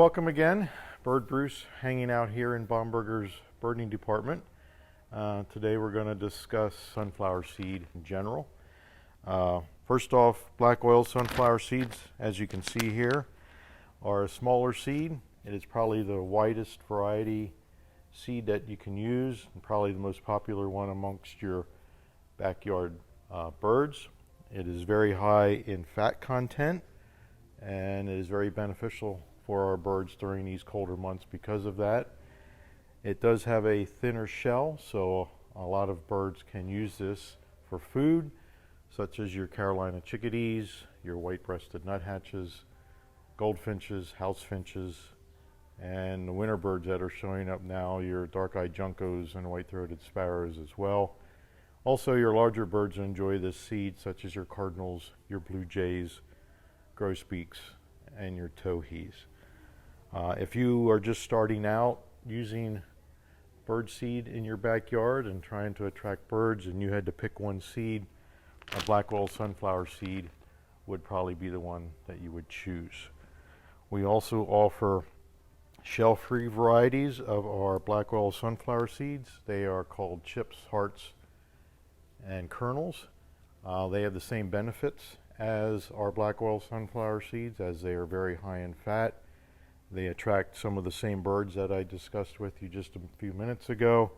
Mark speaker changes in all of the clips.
Speaker 1: welcome again. Bird Bruce hanging out here in Bomberger's birding department. Today we're going to discuss sunflower seed in general. First off, black oil sunflower seeds, as you can see here, are a smaller seed. It is probably the widest variety seed that you can use, and probably the most popular one amongst your backyard birds. It is very high in fat content, and it is very beneficial for our birds during these colder months because of that. It does have a thinner shell, so a lot of birds can use this for food, such as your Carolina chickadees, your white-breasted nuthatches, goldfinches, house finches, and the winter birds that are showing up now, your dark-eyed juncos and white-throated sparrows as well. Also, your larger birds enjoy this seed, such as your cardinals, your blue jays, grosbeaks, and your towhees. If you are just starting out using bird seed in your backyard and trying to attract birds, and you had to pick one seed, a black oil sunflower seed would probably be the one that you would choose. We also offer shell-free varieties of our black oil sunflower seeds. They are called chips, hearts, and kernels. They have the same benefits as our black oil sunflower seeds, as they are very high in fat. They attract some of the same birds that I discussed with you just a few minutes ago,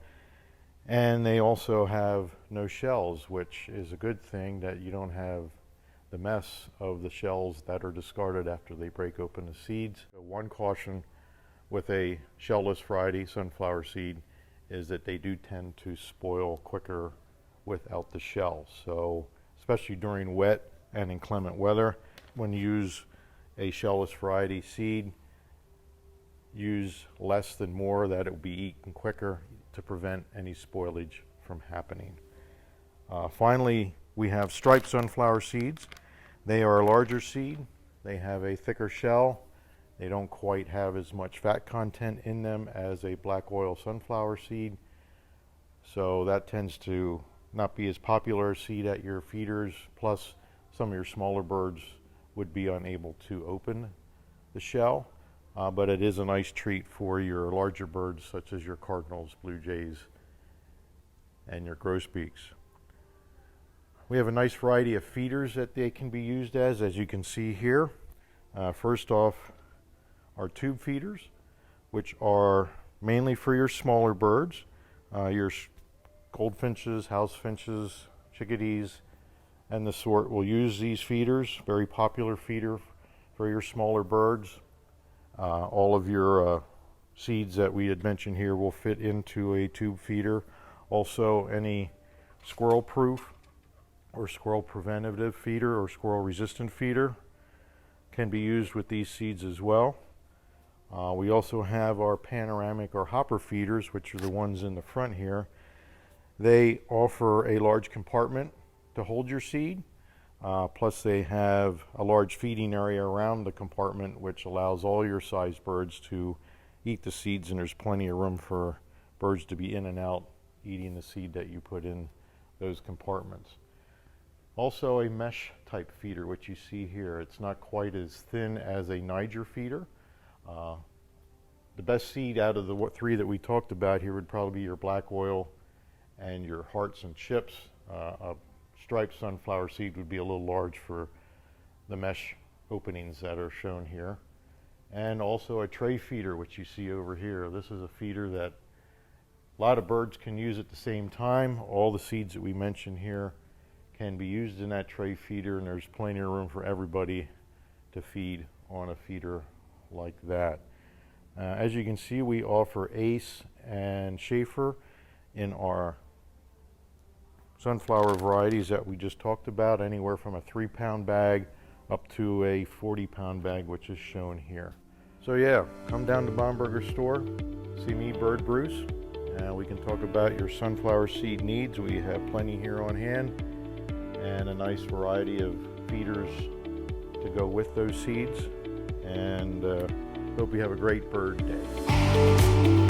Speaker 1: and they also have no shells, which is a good thing, that you don't have the mess of the shells that are discarded after they break open the seeds. So one caution with a shellless variety sunflower seed is that they do tend to spoil quicker without the shell. So especially during wet and inclement weather, when you use a shellless variety seed, use less than more, that it will be eaten quicker to prevent any spoilage from happening. Finally, we have striped sunflower seeds. They are a larger seed. They have a thicker shell. They don't quite have as much fat content in them as a black oil sunflower seed, so that tends to not be as popular a seed at your feeders. Plus, some of your smaller birds would be unable to open the shell, but it is a nice treat for your larger birds, such as your cardinals, blue jays, and your grosbeaks. We have a nice variety of feeders that they can be used as you can see here. First off, our tube feeders, which are mainly for your smaller birds, your goldfinches, house finches, chickadees, and the sort will use these feeders. Very popular feeder for your smaller birds. All of your seeds that we had mentioned here will fit into a tube feeder. Also, any squirrel proof or squirrel preventative feeder or squirrel resistant feeder can be used with these seeds as well. We also have our panoramic or hopper feeders, which are the ones in the front here. They offer a large compartment to hold your seed, plus they have a large feeding area around the compartment, which allows all your size birds to eat the seeds, and there's plenty of room for birds to be in and out eating the seed that you put in those compartments. Also, a mesh type feeder, which you see here. It's not quite as thin as a Niger feeder. The best seed out of the three that we talked about here would probably be your black oil and your hearts and chips. A striped sunflower seed would be a little large for the mesh openings that are shown here. And also a tray feeder, which you see over here. This is a feeder that a lot of birds can use at the same time. All the seeds that we mentioned here can be used in that tray feeder, and there's plenty of room for everybody to feed on a feeder like that. As you can see, we offer Ace and Schaefer in our sunflower varieties that we just talked about, anywhere from a 3-pound bag up to a 40-pound bag, which is shown here. So yeah, come down to Bomberger store, see me, Bird Bruce, and we can talk about your sunflower seed needs. We have plenty here on hand, and a nice variety of feeders to go with those seeds, and hope you have a great bird day.